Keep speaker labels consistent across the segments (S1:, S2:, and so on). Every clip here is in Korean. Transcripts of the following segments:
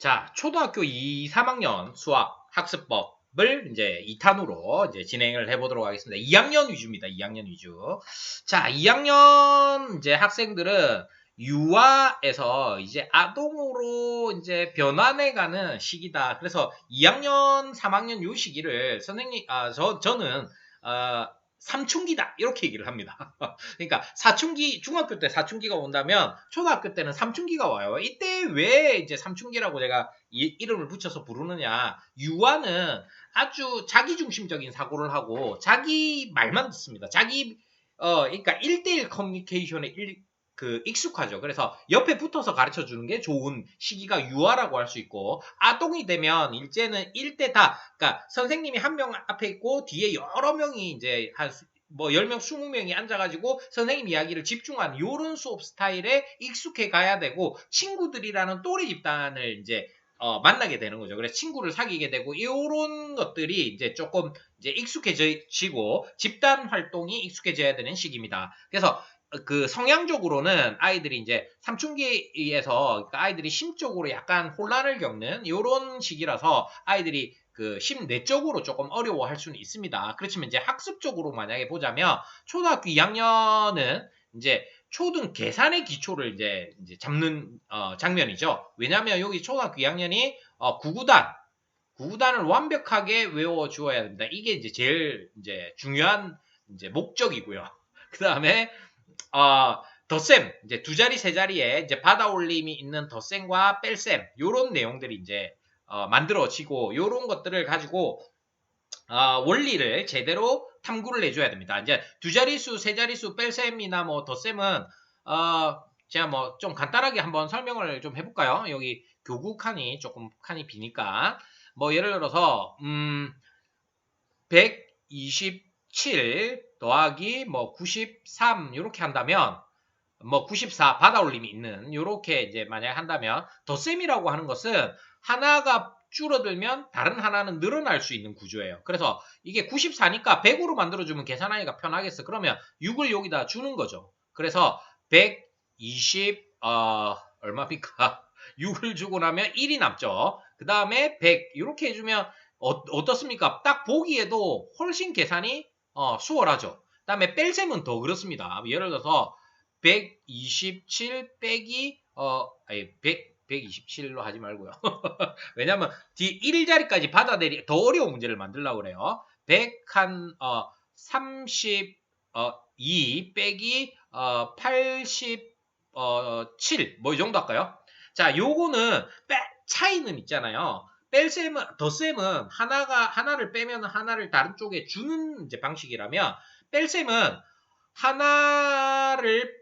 S1: 자, 초등학교 2, 3학년 수학 학습법을 이제 2탄으로 이제 진행을 해보도록 하겠습니다. 2학년 위주입니다. 2학년 위주. 자, 2학년 이제 학생들은 유아에서 이제 아동으로 이제 변환해가는 시기다. 그래서 2학년, 3학년 요 시기를 선생님, 저는, 어, 삼춘기다. 이렇게 얘기를 합니다. 그러니까 사춘기, 중학교 때 사춘기가 온다면 초등학교 때는 삼춘기가 와요. 이때 왜 이제 삼춘기라고 제가 이름을 붙여서 부르느냐. 유아는 아주 자기중심적인 사고를 하고 자기 말만 듣습니다. 그러니까 1대1 커뮤니케이션에 익숙하죠. 그래서 옆에 붙어서 가르쳐 주는 게 좋은 시기가 유아라고 할 수 있고, 아동이 되면 일제는 1대 다, 그러니까 선생님이 한 명 앞에 있고 뒤에 여러 명이 이제 뭐 10명, 20명이 앉아가지고 선생님 이야기를 집중하는 요런 수업 스타일에 익숙해 가야 되고, 친구들이라는 또래 집단을 이제 만나게 되는 거죠. 그래서 친구를 사귀게 되고, 요런 것들이 이제 조금 이제 익숙해지고 집단 활동이 익숙해져야 되는 시기입니다. 그래서 그 성향적으로는 아이들이 이제 삼춘기에서 그러니까 아이들이 심적으로 약간 혼란을 겪는 요런 시기라서 아이들이 그 심내적으로 조금 어려워할 수는 있습니다. 그렇지만 이제 학습적으로 만약에 보자면 초등학교 2학년은 이제 초등 계산의 기초를 이제 잡는 장면이죠. 왜냐하면 여기 초등학교 2학년이 구구단을 완벽하게 외워 주어야 됩니다. 이게 이제 제일 이제 중요한 이제 목적이고요. 그 다음에 덧셈, 이제 두 자리, 세 자리에 이제 받아올림이 있는 덧셈과 뺄셈, 요런 내용들이 이제, 만들어지고, 요런 것들을 가지고, 원리를 제대로 탐구를 해줘야 됩니다. 이제 두 자릿수, 세 자릿수, 뺄셈이나 뭐 덧셈은, 제가 뭐 좀 간단하게 한번 설명을 좀 해볼까요? 여기 교구 칸이 조금 칸이 비니까. 뭐 예를 들어서, 127 더하기 뭐 93, 요렇게 한다면, 뭐 94 받아올림이 있는 요렇게 이제 만약에 한다면 덧셈이라고 하는 것은 하나가 줄어들면 다른 하나는 늘어날 수 있는 구조예요. 그래서 이게 94니까 100으로 만들어주면 계산하기가 편하겠어. 그러면 6을 여기다 주는 거죠. 그래서 120 얼마입니까? 6을 주고 나면 1이 남죠. 그 다음에 100 이렇게 해주면 어떻습니까? 딱 보기에도 훨씬 계산이 수월하죠. 그 다음에 뺄셈은 더 그렇습니다. 예를 들어서 127 빼기 아니 127로 하지 말고요. 왜냐면 뒤 1자리까지 받아들이 더 어려운 문제를 만들려고 그래요. 100한 32 빼기 87 뭐 이 정도 할까요? 자, 요거는 차이는 있잖아요. 뺄셈은 덧셈은 하나를 빼면 하나를 다른 쪽에 주는 이제 방식이라면, 뺄셈은 하나를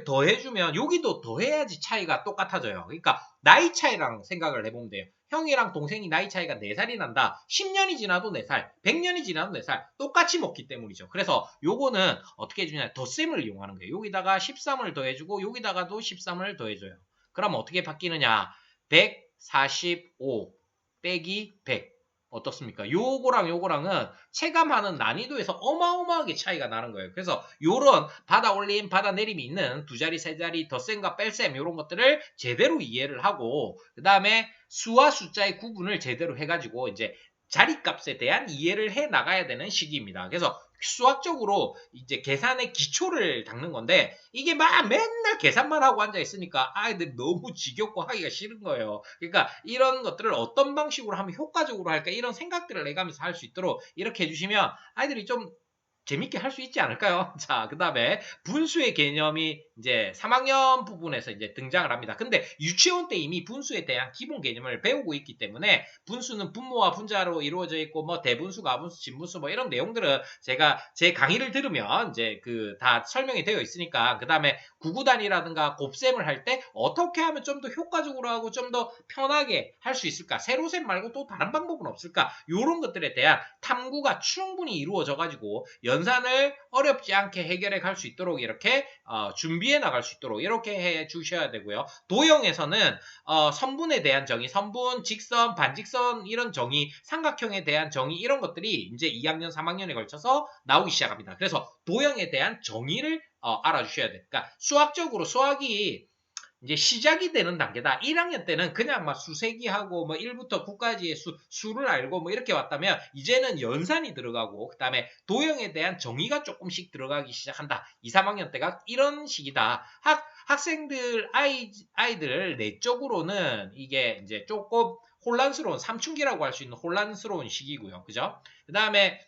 S1: 더해주면 여기도 더해야지 차이가 똑같아져요. 그러니까 나이 차이랑 생각을 해보면 돼요. 형이랑 동생이 나이 차이가 4살이 난다. 10년이 지나도 4살, 100년이 지나도 4살 똑같이 먹기 때문이죠. 그래서 요거는 어떻게 해주냐, 덧셈을 이용하는 거예요. 여기다가 13을 더해주고 여기다가도 13을 더해줘요. 그럼 어떻게 바뀌느냐, 145 빼기 100 어떻습니까? 요거랑 요거랑은 체감하는 난이도에서 어마어마하게 차이가 나는 거예요. 그래서 요런 받아올림, 받아내림이 있는 두 자리, 세 자리, 덧셈과 뺄셈 요런 것들을 제대로 이해를 하고, 그 다음에 수와 숫자의 구분을 제대로 해가지고 이제 자리값에 대한 이해를 해 나가야 되는 시기입니다. 그래서 수학적으로 이제 계산의 기초를 닦는 건데, 이게 막 맨날 계산만 하고 앉아 있으니까 아이들이 너무 지겹고 하기가 싫은 거예요. 그러니까 이런 것들을 어떤 방식으로 하면 효과적으로 할까, 이런 생각들을 내가면서 할 수 있도록 이렇게 해주시면 아이들이 좀 재밌게 할 수 있지 않을까요? 자, 그 다음에 분수의 개념이 이제 3학년 부분에서 이제 등장을 합니다. 근데 유치원 때 이미 분수에 대한 기본 개념을 배우고 있기 때문에, 분수는 분모와 분자로 이루어져 있고 뭐 대분수, 가분수, 진분수 뭐 이런 내용들은 제가 제 강의를 들으면 이제 그 다 설명이 되어 있으니까, 그 다음에 구구단이라든가 곱셈을 할 때 어떻게 하면 좀 더 효과적으로 하고 좀 더 편하게 할 수 있을까? 세로셈 말고 또 다른 방법은 없을까? 이런 것들에 대한 탐구가 충분히 이루어져 가지고 연산을 어렵지 않게 해결해 갈 수 있도록 이렇게 준비해 나갈 수 있도록 이렇게 해 주셔야 되고요. 도형에서는 선분에 대한 정의, 선분, 직선, 반직선 이런 정의, 삼각형에 대한 정의 이런 것들이 이제 2학년, 3학년에 걸쳐서 나오기 시작합니다. 그래서 도형에 대한 정의를 알아주셔야 돼요. 그러니까 수학적으로 수학이 이제 시작이 되는 단계다. 1학년 때는 그냥 막 수세기하고 뭐 1부터 9까지의 수를 알고 뭐 이렇게 왔다면 이제는 연산이 들어가고 그다음에 도형에 대한 정의가 조금씩 들어가기 시작한다. 2, 3학년 때가 이런 시기다. 학생들 아이들 내적으로는 이게 이제 조금 혼란스러운 삼춘기라고 할 수 있는 혼란스러운 시기고요. 그죠? 그다음에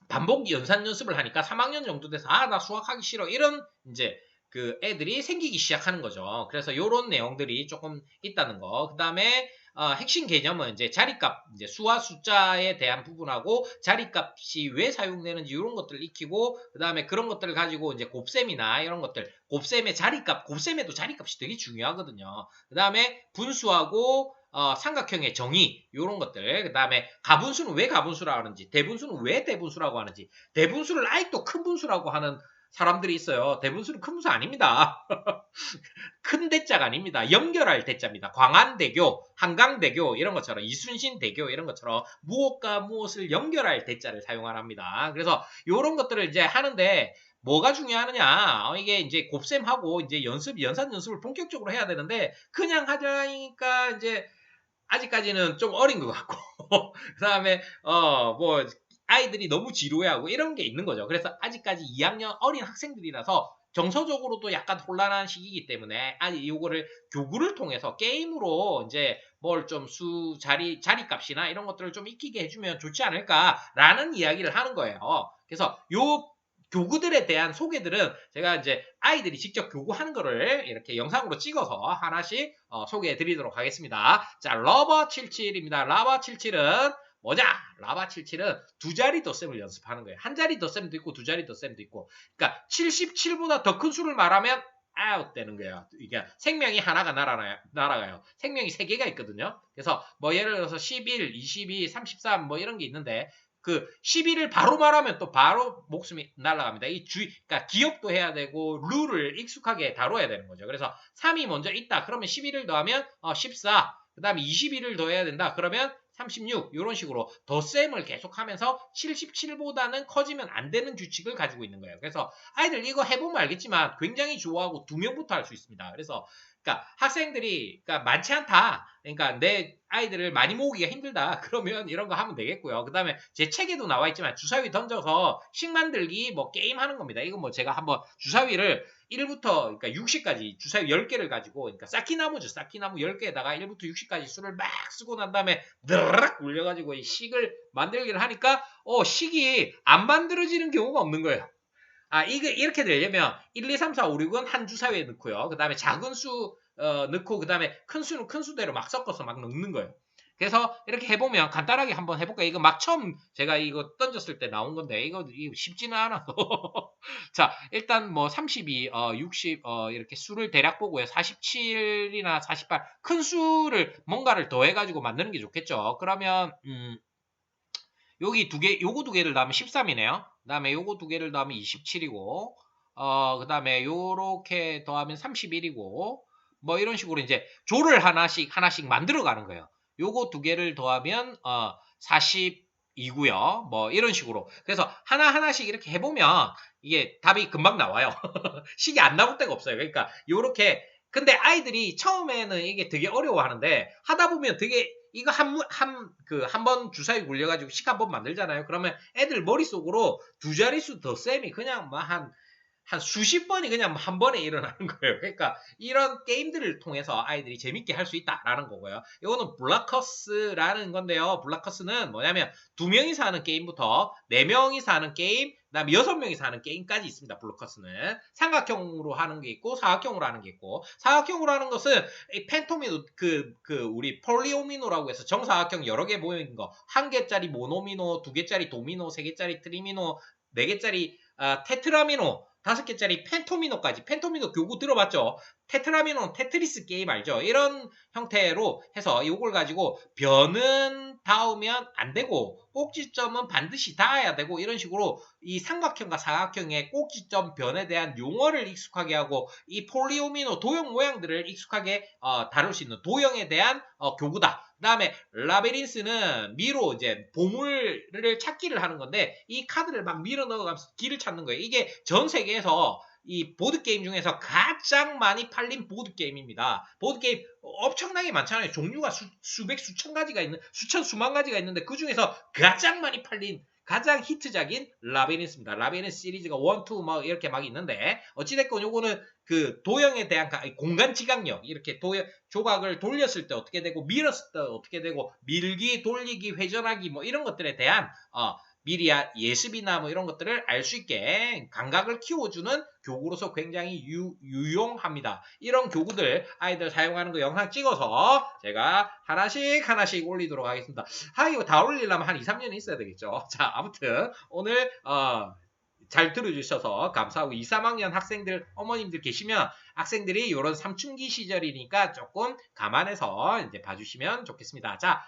S1: 반복 연산 연습을 하니까 3학년 정도 돼서 나 수학하기 싫어 이런 이제 그 애들이 생기기 시작하는 거죠. 그래서 요런 내용들이 조금 있다는 거. 그다음에 핵심 개념은 이제 자리값, 이제 수와 숫자에 대한 부분하고 자리값이 왜 사용되는지 이런 것들을 익히고 그다음에 그런 것들을 가지고 이제 곱셈이나 이런 것들, 곱셈의 자리값, 곱셈에도 자리값이 되게 중요하거든요. 그다음에 분수하고 삼각형의 정의 이런 것들 그다음에 가분수는 왜 가분수라고 하는지 대분수는 왜 대분수라고 하는지 대분수를 아직도 큰 분수라고 하는 사람들이 있어요. 대분수는 큰 분수 아닙니다. 큰 대자가 아닙니다. 연결할 대자입니다. 광안대교, 한강대교 이런 것처럼 이순신대교 이런 것처럼 무엇과 무엇을 연결할 대자를 사용합니다. 그래서 이런 것들을 이제 하는데 뭐가 중요하느냐? 이게 이제 곱셈하고 이제 연산 연습을 본격적으로 해야 되는데 그냥 하자니까 이제 아직까지는 좀 어린 것 같고 그다음에 뭐 아이들이 너무 지루해하고 이런 게 있는 거죠. 그래서 아직까지 2학년 어린 학생들이라서 정서적으로도 약간 혼란한 시기이기 때문에 이거를 교구를 통해서 게임으로 이제 뭘 좀 자리값이나 이런 것들을 좀 익히게 해주면 좋지 않을까라는 이야기를 하는 거예요. 그래서 요 교구들에 대한 소개들은 제가 이제 아이들이 직접 교구하는 거를 이렇게 영상으로 찍어서 하나씩 소개해 드리도록 하겠습니다. 자, 러버77입니다. 러버77은 뭐냐? 러버77은 두 자리 덧셈을 연습하는 거예요. 한 자리 덧셈도 있고 두 자리 덧셈도 있고. 그러니까 77보다 더 큰 수를 말하면 아웃 되는 거예요. 이게 생명이 하나가 날아가요. 생명이 세 개가 있거든요. 그래서 뭐 예를 들어서 11, 22, 33 뭐 이런 게 있는데 그 11을 바로 말하면 또 바로 목숨이 날아갑니다. 그러니까 기억도 해야 되고 룰을 익숙하게 다뤄야 되는 거죠. 그래서 3이 먼저 있다. 그러면 11을 더하면 14. 그 다음에 21을 더해야 된다. 그러면 36 이런 식으로 덧셈을 계속하면서 77보다는 커지면 안 되는 규칙을 가지고 있는 거예요. 그래서 아이들 이거 해보면 알겠지만 굉장히 좋아하고 2명부터 할 수 있습니다. 그래서 그러니까 학생들이 그러니까 많지 않다. 그러니까 내 아이들을 많이 모으기가 힘들다. 그러면 이런 거 하면 되겠고요. 그 다음에 제 책에도 나와 있지만 주사위 던져서 식 만들기 뭐 게임 하는 겁니다. 이거 뭐 제가 한번 주사위를 1부터 그러니까 60까지 주사위 10개를 가지고 그러니까 쌓기나무죠. 쌓기나무 10개에다가 1부터 60까지 수를 막 쓰고 난 다음에 드르륵 올려가지고 이 식을 만들기를 하니까 식이 안 만들어지는 경우가 없는 거예요. 이게 이렇게 되려면 1, 2, 3, 4, 5, 6은 한 주사위에 넣고요. 그 다음에 작은 수 넣고 그 다음에 큰 수는 큰 수대로 막 섞어서 막 넣는 거예요. 그래서 이렇게 해보면 간단하게 한번 해볼까요? 이거 막 처음 제가 이거 던졌을 때 나온 건데 이거 쉽지는 않아서 자 일단 뭐 32, 60 이렇게 수를 대략 보고요. 47이나 48 큰 수를 뭔가를 더해가지고 만드는 게 좋겠죠. 그러면 여기 요거 두 개를 더하면 13이네요. 그 다음에 요거 두 개를 더하면 27이고, 그 다음에 요렇게 더하면 31이고, 뭐 이런 식으로 이제 조를 하나씩 만들어 가는 거예요. 요거 두 개를 더하면, 42고요. 뭐 이런 식으로. 그래서 하나하나씩 이렇게 해보면 이게 답이 금방 나와요. 식이 안 나올 데가 없어요. 그러니까 요렇게 근데 아이들이 처음에는 이게 되게 어려워하는데 하다 보면 되게 이거 한 번 주사위 굴려가지고 식 한 번 만들잖아요. 그러면 애들 머릿속으로 두 자릿수 덧셈이 그냥 뭐 한 수십 번이 그냥 한 번에 일어나는 거예요. 그러니까 이런 게임들을 통해서 아이들이 재밌게 할 수 있다라는 거고요. 이거는 블라커스라는 건데요. 블라커스는 뭐냐면 2명이서 하는 게임부터 4명이서 하는 게임, 그다음에 6명이서 하는 게임까지 있습니다. 블라커스는 삼각형으로 하는 게 있고 사각형으로 하는 게 있고 사각형으로 하는 것은 펜토미노 우리 폴리오미노라고 해서 정사각형 여러 개 모인 거 한 개짜리 모노미노, 2개짜리 도미노, 3개짜리 트리미노, 4개짜리 테트라미노, 5개짜리 펜토미노까지. 펜토미노 교구 들어봤죠? 테트라미노는 테트리스 게임 알죠? 이런 형태로 해서 이걸 가지고 변은 닿으면 안 되고 꼭지점은 반드시 닿아야 되고 이런 식으로 이 삼각형과 사각형의 꼭지점 변에 대한 용어를 익숙하게 하고 이 폴리오미노 도형 모양들을 익숙하게 다룰 수 있는 도형에 대한 교구다. 그 다음에 라비린스는 미로 이제 보물을 찾기를 하는 건데 이 카드를 막 밀어 넣어가면서 길을 찾는 거예요. 이게 전 세계에서 이 보드게임 중에서 가장 많이 팔린 보드게임입니다. 보드게임 엄청나게 많잖아요. 종류가 수백, 수천 가지가 있는, 수천, 수만 가지가 있는데 그 중에서 가장 많이 팔린 가장 히트작인 라비린스입니다. 라비린스 시리즈가 1, 2 뭐 이렇게 막 있는데 어찌됐건 요거는 그 도형에 대한 공간 지각력 이렇게 조각을 돌렸을 때 어떻게 되고 밀었을 때 어떻게 되고 밀기, 돌리기, 회전하기 뭐 이런 것들에 대한 미리 예습이나 뭐 이런 것들을 알 수 있게 감각을 키워주는 교구로서 굉장히 유용합니다. 이런 교구들 아이들 사용하는 거 영상 찍어서 제가 하나씩 올리도록 하겠습니다. 이거 다 올리려면 한 2, 3년이 있어야 되겠죠. 자, 아무튼 오늘 잘 들어주셔서 감사하고 2, 3학년 학생들 어머님들 계시면 학생들이 이런 삼춘기 시절이니까 조금 감안해서 이제 봐주시면 좋겠습니다. 자,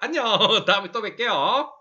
S1: 안녕. 다음에 또 뵐게요.